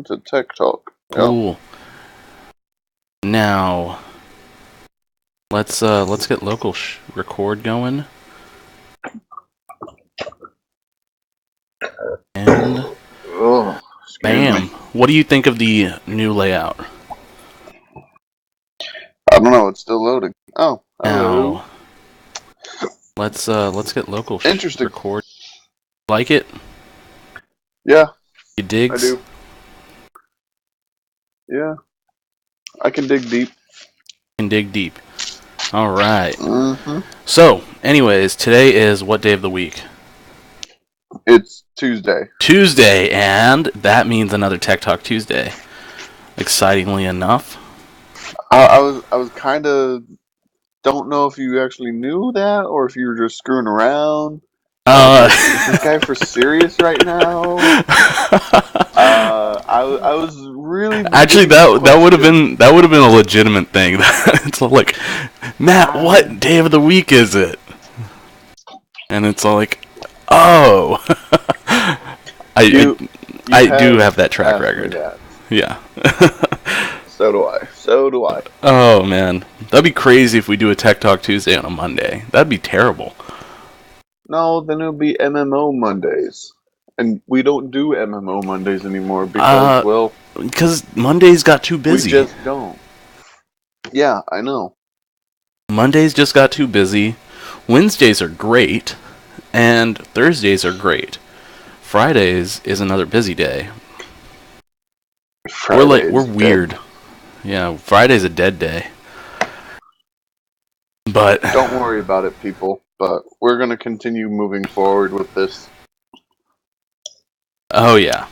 welcome to Tech Talk. Cool. Now, let's get local record going. And bam! What do you think of the new layout? I don't know. It's still loading. Oh, hello. Now, let's get local Interesting. record. Like it? Yeah. You dig? I do. Yeah. I can dig deep. Can dig deep. All right. Mm-hmm. So, anyways, today is what day of the week? It's Tuesday. Tuesday, and that means another Tech Talk Tuesday. Excitingly enough. I was kind of don't know if you actually knew that or if you were just screwing around. Is this guy for serious right now? I was really actually that would have been a legitimate thing. It's like, Matt, what day of the week is it? And it's all like, oh, I do have that track record. Yeah. So do I. Oh man, that'd be crazy if we do a Tech Talk Tuesday on a Monday. That'd be terrible. No, then it'll be MMO Mondays. And we don't do MMO Mondays anymore because, because Mondays got too busy. We just don't. Yeah, I know. Mondays just got too busy. Wednesdays are great, and Thursdays are great. Fridays is another busy day. We're weird. Yeah, Friday's a dead day. But don't worry about it, people. But we're gonna continue moving forward with this. Oh yeah.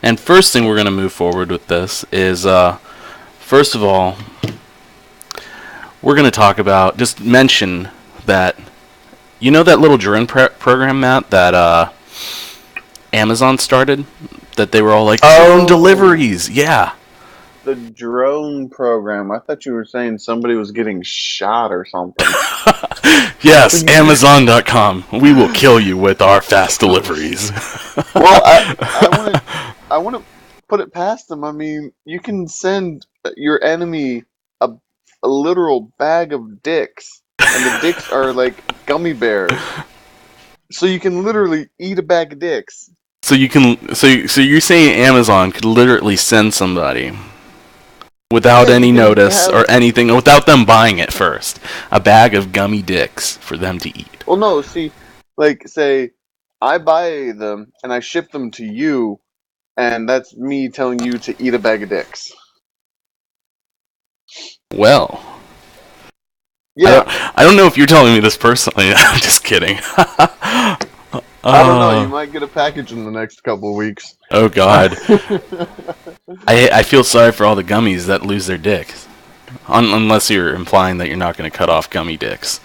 And first thing we're gonna move forward with this is, first of all, we're gonna talk about, just mention that, you know that little drone program, Matt, that Amazon started? That they were all like, drone deliveries, yeah. The drone program. I thought you were saying somebody was getting shot or something. Yes, Amazon.com. We will kill you with our fast deliveries. Well, I want to put it past them. I mean, you can send your enemy a literal bag of dicks, and the dicks are like gummy bears. So you can literally eat a bag of dicks. So you're saying Amazon could literally send somebody without any notice or anything, without them buying it first, a bag of gummy dicks for them to eat. Well, no, see, like, say, I buy them and I ship them to you, and that's me telling you to eat a bag of dicks. Well, yeah, I don't know if you're telling me this personally. I'm just kidding. I don't know. You might get a package in the next couple of weeks. Oh God. I feel sorry for all the gummies that lose their dicks. Unless you're implying that you're not going to cut off gummy dicks.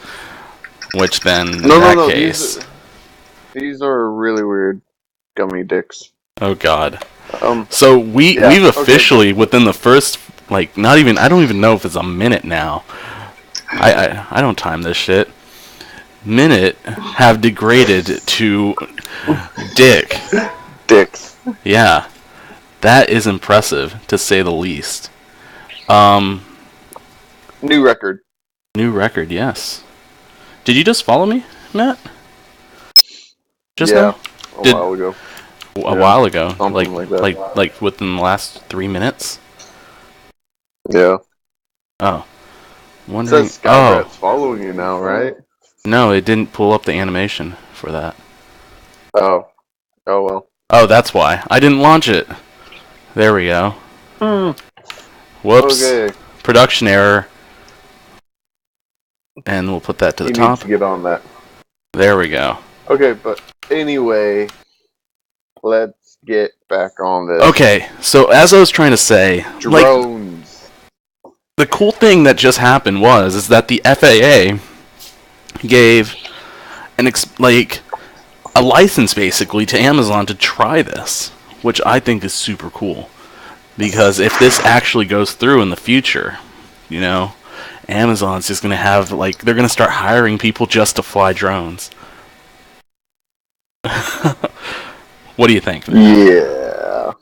Which then, in that case... These are really weird gummy dicks. Oh God. So we've officially, within the first, like, not even... I don't even know if it's a minute now. I don't time this shit. Minute have degraded to dick. Dicks. Yeah. That is impressive, to say the least. New record. New record, yes. Did you just follow me, Matt? Just now? A while ago. A while ago? Something like that. Like within the last 3 minutes? Yeah. Oh. It says Skybrat's following you now, right? No, it didn't pull up the animation for that. Oh. Oh well. Oh, that's why. I didn't launch it. There we go. Whoops. Okay. Production error. And we'll put that to the top. Need to get on that. There we go. Okay, but anyway, let's get back on this. Okay, so as I was trying to say, drones. The cool thing that just happened is that the FAA gave a license basically to Amazon to try this, which I think is super cool. Because if this actually goes through in the future, you know, Amazon's just going to have, like, they're going to start hiring people just to fly drones. What do you think? Yeah.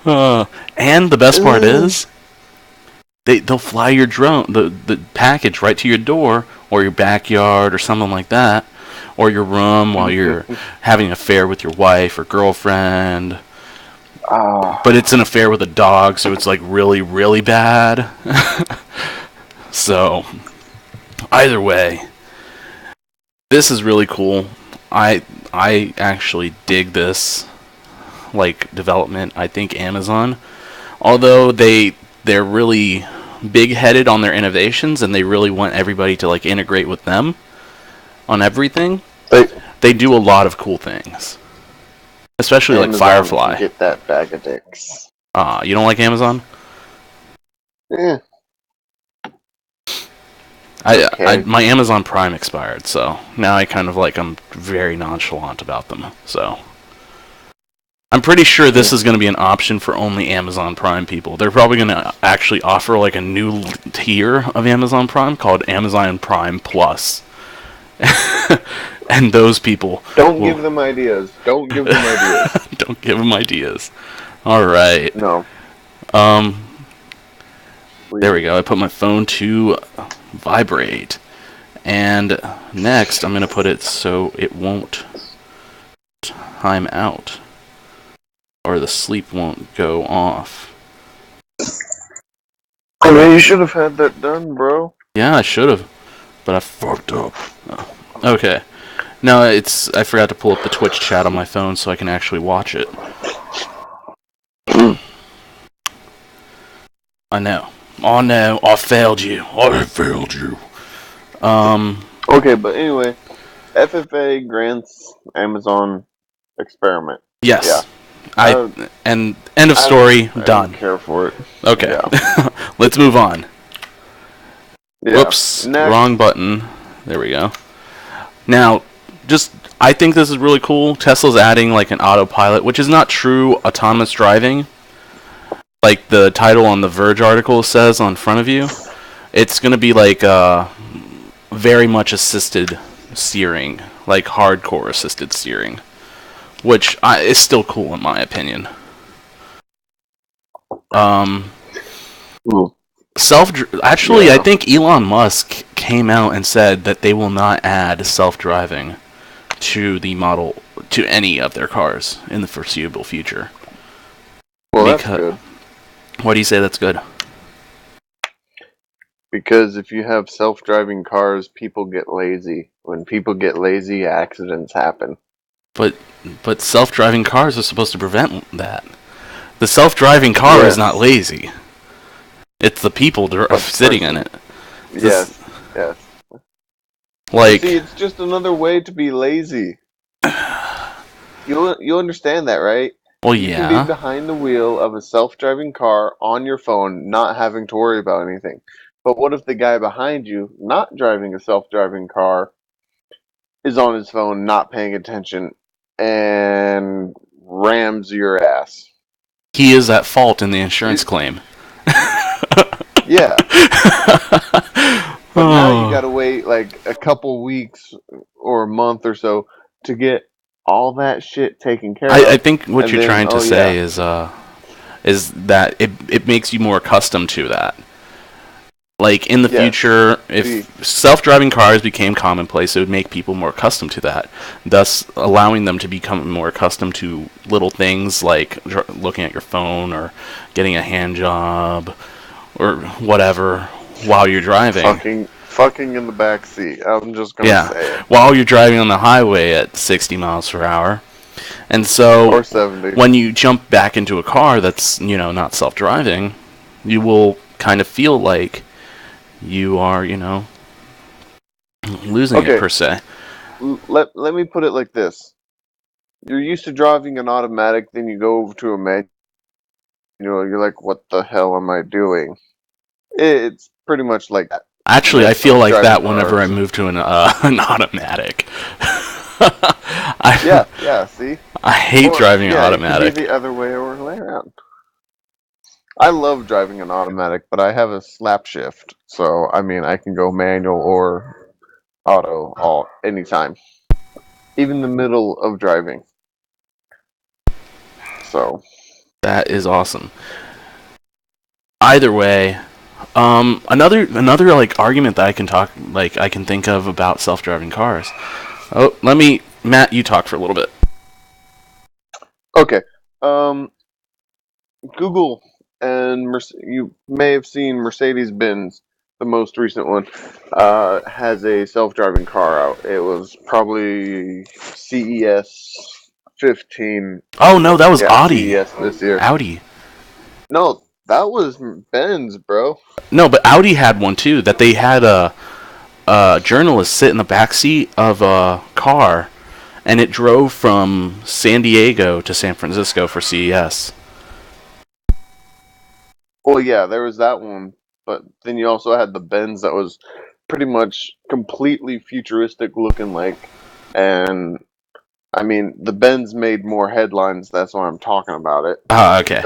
And the best part is, they'll fly your drone, the package right to your door or your backyard or something like that, or your room while you're having an affair with your wife or girlfriend. But it's an affair with a dog, so it's like really, really bad. So, either way, this is really cool. I actually dig this like development. I think Amazon, although they're really big-headed on their innovations and they really want everybody to like integrate with them on everything, they do a lot of cool things. Especially Amazon like Firefly. Get that bag of dicks. You don't like Amazon? Yeah. My Amazon Prime expired, so now I'm very nonchalant about them. So I'm pretty sure this is going to be an option for only Amazon Prime people. They're probably going to actually offer like a new tier of Amazon Prime called Amazon Prime Plus. And those people give them ideas. Don't give them ideas. Don't give them ideas. All right. No. There we go. I put my phone to vibrate. And next, I'm going to put it so it won't time out. Or the sleep won't go off. I mean, you should have had that done, bro. Yeah, I should have. But I fucked up. Oh. Okay. No, I forgot to pull up the Twitch chat on my phone so I can actually watch it. I know. Oh no, I failed you. I failed you. Okay, but anyway, FFA grants Amazon experiment. Yes. And end of story, done. I don't care for it. Okay. Yeah. Let's move on. Yeah. Whoops. Next. Wrong button. There we go. Now, I think this is really cool. Tesla's adding like an autopilot, which is not true autonomous driving. Like the title on the Verge article says on front of you. It's going to be like very much assisted steering, like hardcore assisted steering, which is still cool in my opinion. Actually, yeah. I think Elon Musk came out and said that they will not add self-driving to any of their cars in the foreseeable future. Well, that's good. Why do you say that's good? Because if you have self-driving cars, people get lazy. When people get lazy, accidents happen. But self-driving cars are supposed to prevent that. The self-driving car is not lazy. It's the people sitting in it. Yes. Like, see, it's just another way to be lazy. You understand that, right? Well, yeah. You can be behind the wheel of a self-driving car on your phone, not having to worry about anything. But what if the guy behind you, not driving a self-driving car, is on his phone, not paying attention, and rams your ass? He is at fault in the insurance claim. Yeah. But now you gotta wait like a couple weeks or a month or so to get all that shit taken care of. I think what you're trying to say is that it makes you more accustomed to that. Like in the future, if self-driving cars became commonplace, it would make people more accustomed to that, thus allowing them to become more accustomed to little things like looking at your phone or getting a hand job or whatever while you're driving. Fucking in the back seat. I'm just gonna say it. While you're driving on the highway at 60 miles per hour. And so or 70. When you jump back into a car that's, not self-driving, you will kind of feel like you are, losing it per se. Let me put it like this. You're used to driving an automatic, then you go over to a manual. You're like, what the hell am I doing? It's pretty much like that. Actually, I feel like that whenever I move to an automatic. See? I hate driving an automatic. It could be the other way around. I love driving an automatic, but I have a slap shift, so I can go manual or auto anytime, even the middle of driving. So That is awesome. Either way, another like argument that I can think of about self-driving cars. Oh, Matt, you talk for a little bit. Okay. Google and you may have seen Mercedes-Benz, the most recent one, has a self-driving car out. It was probably CES 15. Oh no, that was Yeah, Audi. CES this year. Audi. No, that was Benz, bro. No, but Audi had one too. That they had a journalist sit in the back seat of a car, and it drove from San Diego to San Francisco for CES. Well, yeah, there was that one, but then you also had the Benz that was pretty much completely futuristic looking, and I mean, the Benz made more headlines. That's why I'm talking about it. Okay.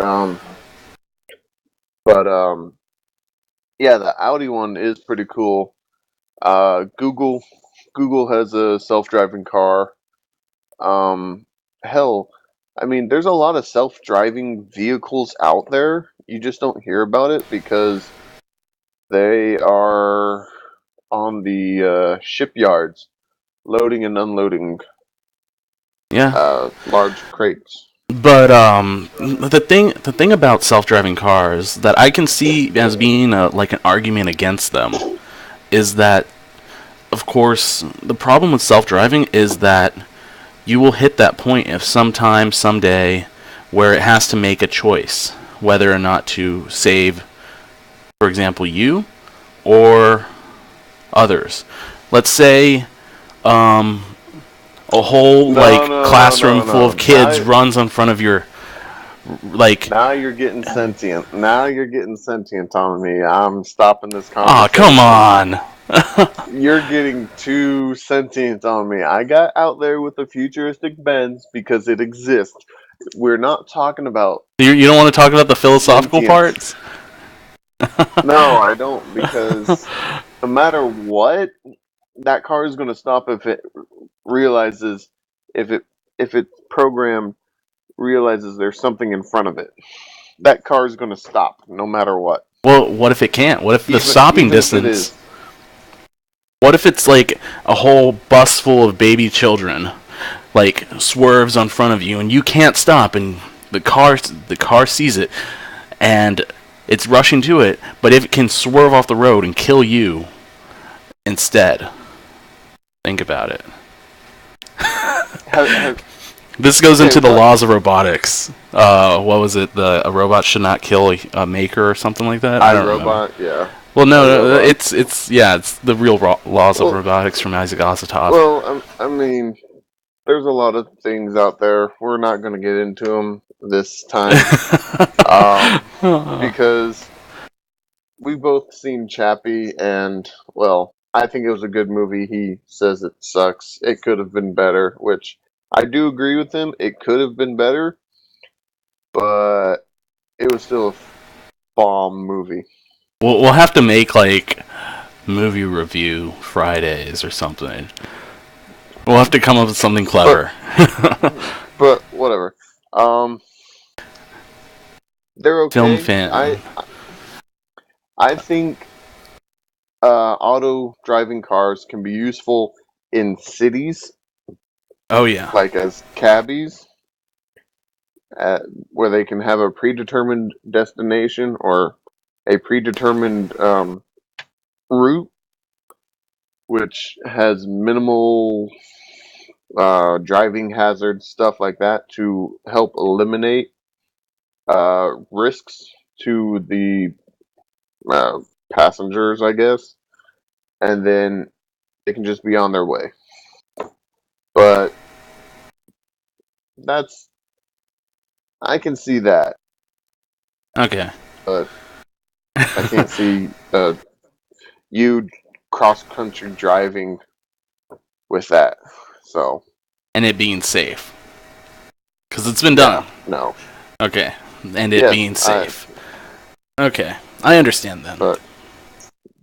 But yeah, the Audi one is pretty cool. Google has a self-driving car. Hell, I mean, there's a lot of self-driving vehicles out there. You just don't hear about it because they are on the shipyards loading and unloading large crates. But the thing about self-driving cars that I can see as being like an argument against them is that, of course, the problem with self-driving is that you will hit that point if someday where it has to make a choice whether or not to save, for example, you or others. Let's say a whole classroom full of kids runs in front of your Now you're getting sentient. Now you're getting sentient on me. I'm stopping this conversation. Oh, come on. You're getting too sentient on me. I got out there with the futuristic Benz because it exists. We're not talking about... You don't want to talk about the philosophical parts? No, I don't, because no matter what, that car is going to stop if it realizes, if its program realizes there's something in front of it. That car is going to stop no matter what. Well, what if it can't? What if the stopping distance... What if it's like a whole bus full of baby children, like swerves on front of you, and you can't stop, and the car sees it, and it's rushing to it, but if it can swerve off the road and kill you instead, think about it. This goes into the laws of robotics. What was it? A robot should not kill a maker or something like that. I don't remember. Yeah. Well, no, it's the real laws of robotics from Isaac Asimov. Well, I mean, there's a lot of things out there. We're not going to get into them this time because we've both seen Chappie, and well, I think it was a good movie. He says it sucks. It could have been better, which I do agree with him. It could have been better, but it was still a bomb movie. We'll have to make like movie review Fridays or something. We'll have to come up with something clever. But whatever. They're okay. Film fan. I think auto driving cars can be useful in cities. Oh yeah. Like as cabbies, where they can have a predetermined destination or a predetermined route, which has minimal driving hazards, stuff like that, to help eliminate risks to the passengers, I guess, and then they can just be on their way. But I can see that. Okay. But I can't see you cross-country driving with that. So. And it being safe. Because it's been done. No. Okay. And it being safe. Okay. I understand then. But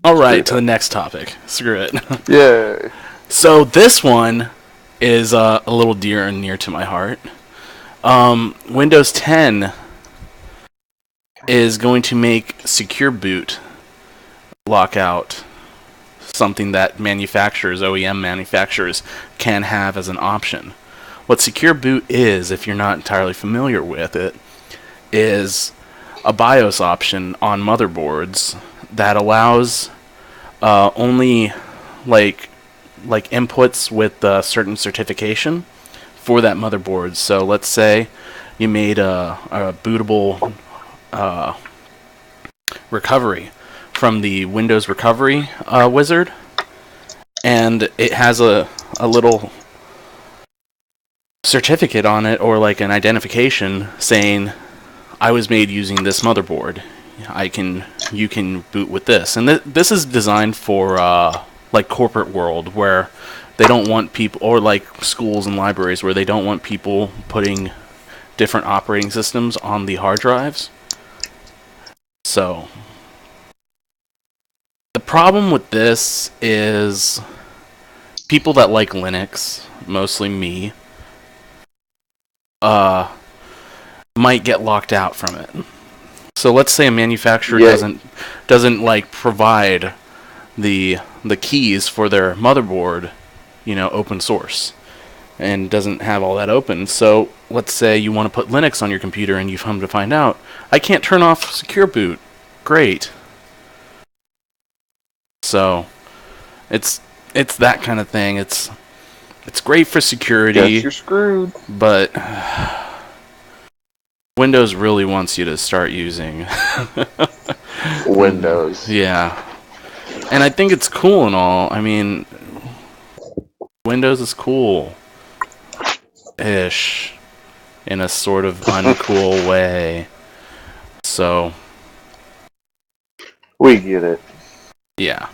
alright, to the next topic. Screw it. Yeah. So this one is a little dear and near to my heart. Windows 10 is going to make Secure Boot lockout something that manufacturers, OEM manufacturers, can have as an option. What Secure Boot is, if you're not entirely familiar with it, is a BIOS option on motherboards that allows only like inputs with certain certification for that motherboard. So let's say you made a bootable recovery from the Windows Recovery Wizard, and it has a little certificate on it, or like an identification saying I was made using this motherboard. You can boot with this, and this is designed for like corporate world where they don't want people, or like schools and libraries where they don't want people putting different operating systems on the hard drives. So the problem with this is people that like Linux, mostly me, might get locked out from it. So let's say a manufacturer doesn't like provide the keys for their motherboard, open source, and doesn't have all that open. So let's say you want to put Linux on your computer, and you've come to find out I can't turn off Secure Boot. Great. So it's that kind of thing. It's great for security. Guess you're screwed. But Windows really wants you to start using Windows. Yeah. And I think it's cool and all. I mean, Windows is cool-ish in a sort of uncool way. So we get it. Yeah.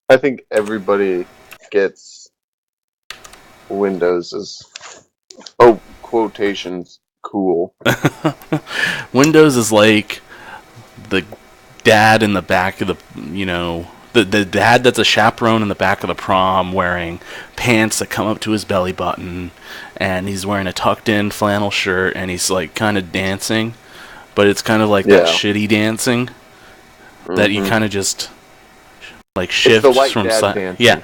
I think everybody gets Windows as, quotations, cool. Windows is like the dad in the back of the, the dad that's a chaperone in the back of the prom wearing pants that come up to his belly button, and he's wearing a tucked in flannel shirt, and he's like kind of dancing, but it's kind of like that shitty dancing that you kind of just like shift from side. Yeah.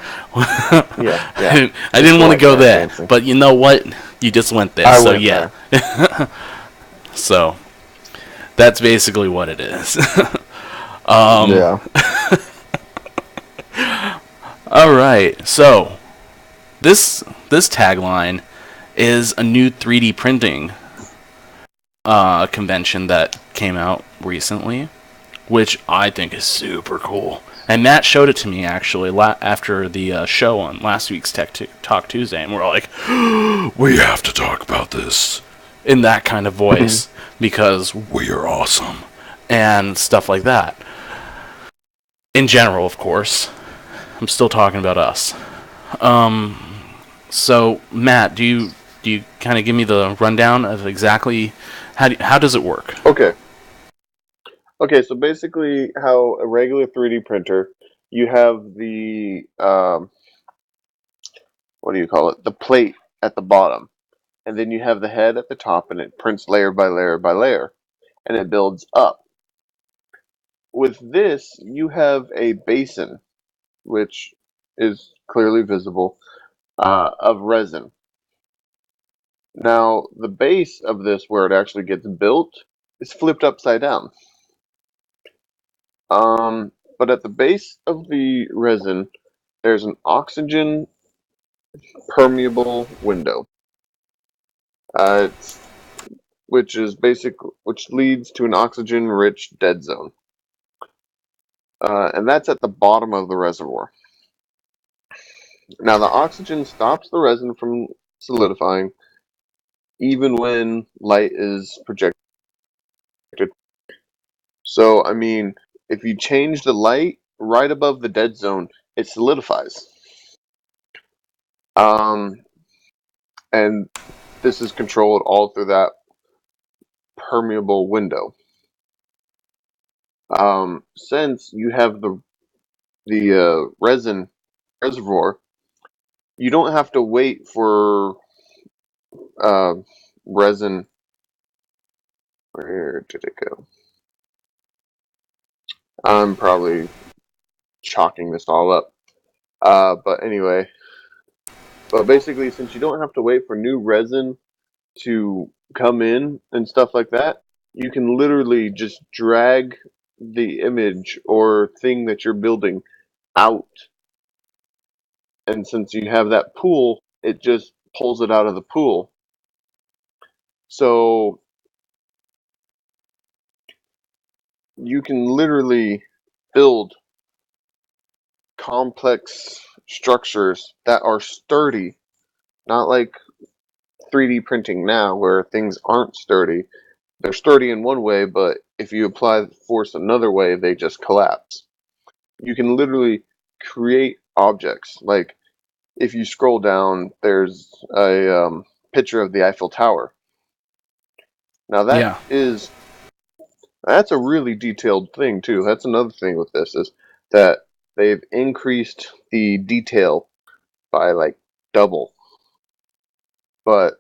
Yeah. I didn't want to go there, but you know what? You just went there, so yeah. So that's basically what it is. Yeah. All right. So this tagline is a new 3D printing convention that came out recently, which I think is super cool. And Matt showed it to me actually after the show on last week's Tech Talk Tuesday, and we're all like, "We have to talk about this," in that kind of voice because we are awesome and stuff like that. In general, of course, I'm still talking about us. So Matt, do you kind of give me the rundown of exactly how does it work? Okay, so basically how a regular 3D printer, you have the, what do you call it? The plate at the bottom. And then you have the head at the top, and it prints layer by layer by layer. And it builds up. With this, you have a basin, which is clearly visible, of resin. Now, the base of this, where it actually gets built, is flipped upside down. But at the base of the resin, there's an oxygen permeable window, which leads to an oxygen-rich dead zone, and that's at the bottom of the reservoir. Now, the oxygen stops the resin from solidifying, even when light is projected. So, I mean, if you change the light right above the dead zone, it solidifies. And this is controlled all through that permeable window. Since you have the resin reservoir, you don't have to wait for resin Where did it go? I'm probably chalking this all up. But anyway, but basically, since you don't have to wait for new resin to come in and stuff like that, you can literally just drag the image or thing that you're building out. And since you have that pool, it just pulls it out of the pool. So you can literally build complex structures that are sturdy, not like 3D printing now where things aren't sturdy. They're sturdy in one way, but if you apply force another way, they just collapse. You can literally create objects. Like if you scroll down, there's a picture of the Eiffel Tower. Now that's a really detailed thing too. That's another thing with this is that they've increased the detail by like double. But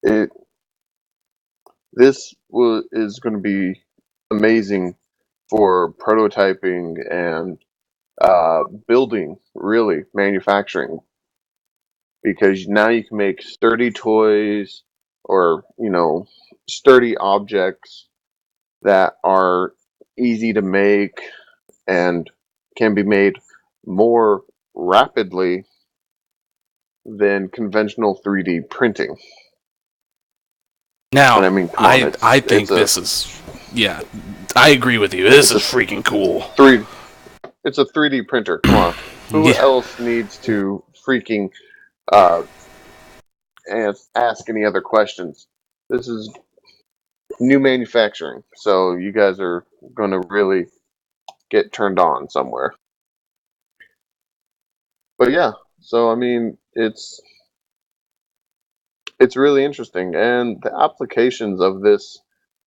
it this is going to be amazing for prototyping and building, really manufacturing, because now you can make sturdy toys or sturdy objects that are easy to make and can be made more rapidly than conventional 3D printing. Now, And I mean, come on, I think this is, yeah, I agree with you. This is freaking cool. It's a 3D printer. Come on, who else needs to freaking ask any other questions? This is new manufacturing, so you guys are going to really get turned on somewhere. But yeah, so I mean, it's really interesting, and the applications of this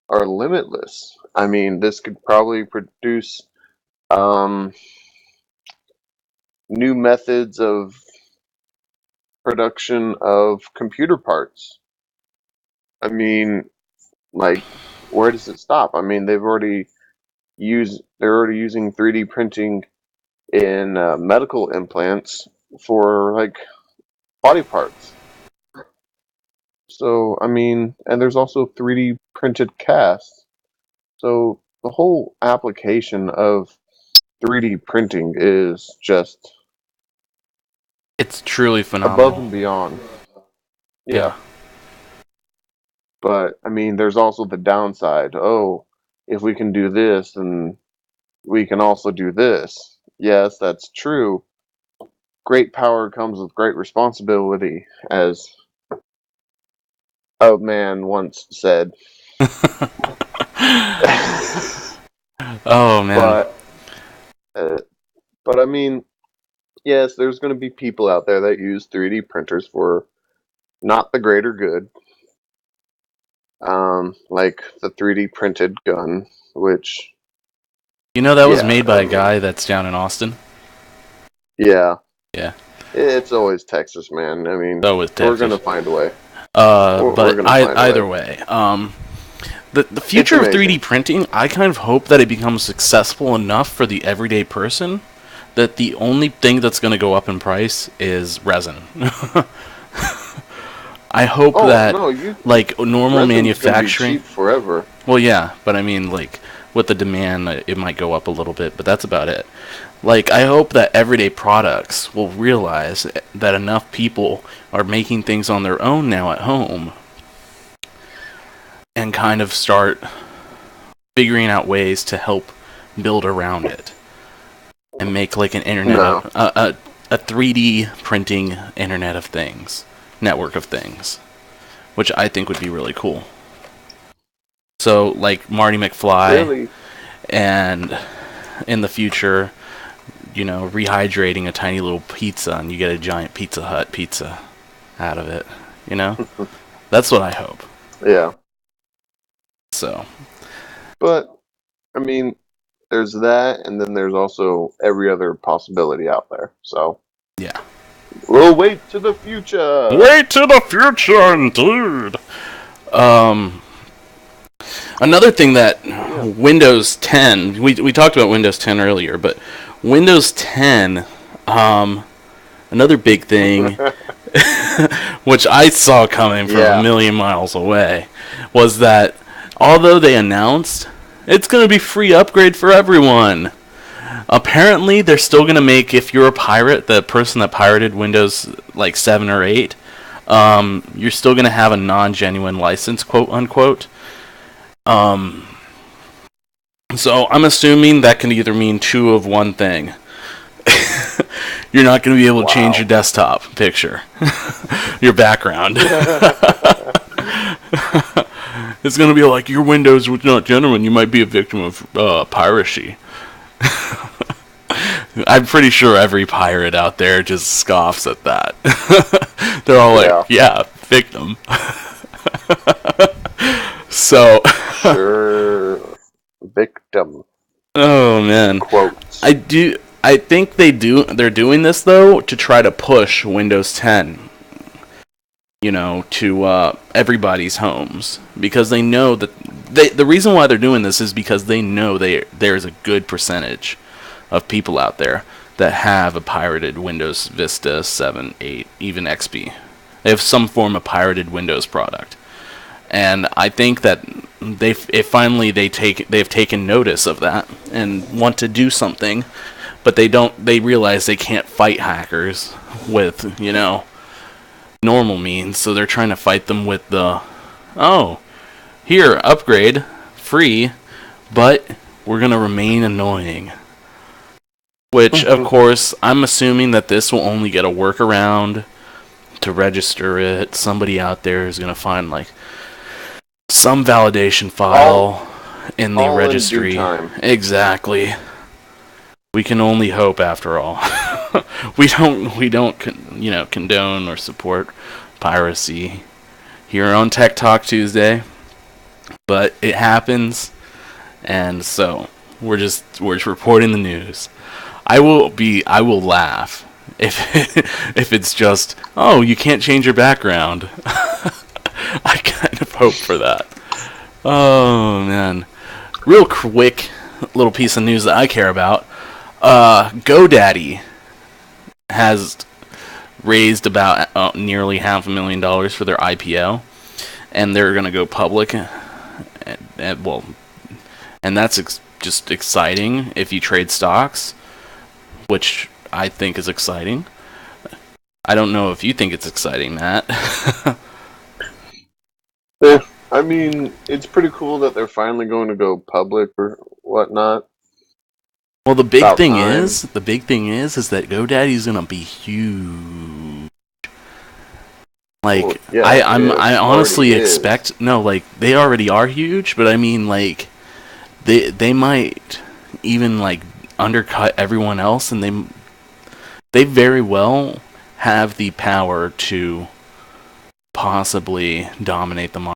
are limitless. I mean, this could probably produce new methods of production of computer parts. I mean, like, where does it stop? I mean, they're already using 3D printing in medical implants for like body parts. So, I mean, and there's also 3D printed casts. So the whole application of 3D printing is just it's truly phenomenal. Above and beyond. Yeah. But I mean, there's also the downside. Oh, if we can do this, then we can also do this. Yes, that's true. Great power comes with great responsibility, as a man once said. Oh man. But I mean, yes, there's going to be people out there that use 3D printers for not the greater good. Like the 3D printed gun, which that was made by a guy that's down in Austin. Yeah. Yeah. It's always Texas, man. I mean, we're gonna find a way. But either way, the future of 3D printing, I kind of hope that it becomes successful enough for the everyday person that the only thing that's going to go up in price is resin. I hope like normal manufacturing, cheap forever. Well, yeah, but I mean, like with the demand, it might go up a little bit, but that's about it. Like, I hope that everyday products will realize that enough people are making things on their own now at home and kind of start figuring out ways to help build around it and make like an internet, a 3D printing internet of things, network of things, which I think would be really cool. So, like Marty McFly, and in the future, rehydrating a tiny little pizza and you get a giant Pizza Hut pizza out of it, That's what I hope. Yeah. So. But, I mean, there's that, and then there's also every other possibility out there, so. Yeah. We'll wait to the future! Wait to the future, indeed! Another thing that Windows 10, we talked about Windows 10 earlier, but Windows 10, another big thing, which I saw coming from a million miles away, was that although they announced it's going to be free upgrade for everyone, apparently they're still going to make, if you're a pirate, the person that pirated Windows like 7 or 8, you're still going to have a non-genuine license, quote unquote. So I'm assuming that can either mean two of one thing. You're not going to be able to change your desktop picture, your background. It's going to be like, your Windows was not genuine. You might be a victim of piracy. I'm pretty sure every pirate out there just scoffs at that. They're all like, yeah, victim. So, sure, victim. Oh man, quotes. I think they're doing this though to try to push Windows 10, to everybody's homes, because they know that the reason why they're doing this is because they know there's a good percentage of people out there that have a pirated Windows Vista 7, 8, even XP. They have some form of pirated Windows product. And I think that they've taken notice of that and want to do something, but they realize they can't fight hackers with, normal means, so they're trying to fight them with here, upgrade, free, but we're going to remain annoying. Which, of course, I'm assuming that this will only get a workaround to register it. Somebody out there is going to find, some validation file in the registry. In due time. Exactly. We can only hope, after all. we don't condone or support piracy here on Tech Talk Tuesday, but it happens, and so we're just reporting the news. I will laugh if it's just, you can't change your background. I kind of hope for that. Oh man, real quick little piece of news that I care about. GoDaddy has raised about nearly $500,000 for their IPO, and they're going to go public. And that's just exciting if you trade stocks, which I think is exciting. I don't know if you think it's exciting, Matt. I mean, it's pretty cool that they're finally going to go public or whatnot. Well, the big thing is that GoDaddy's gonna be huge. I honestly expect they already are huge, but I mean they might even undercut everyone else, and they very well have the power to possibly dominate the market.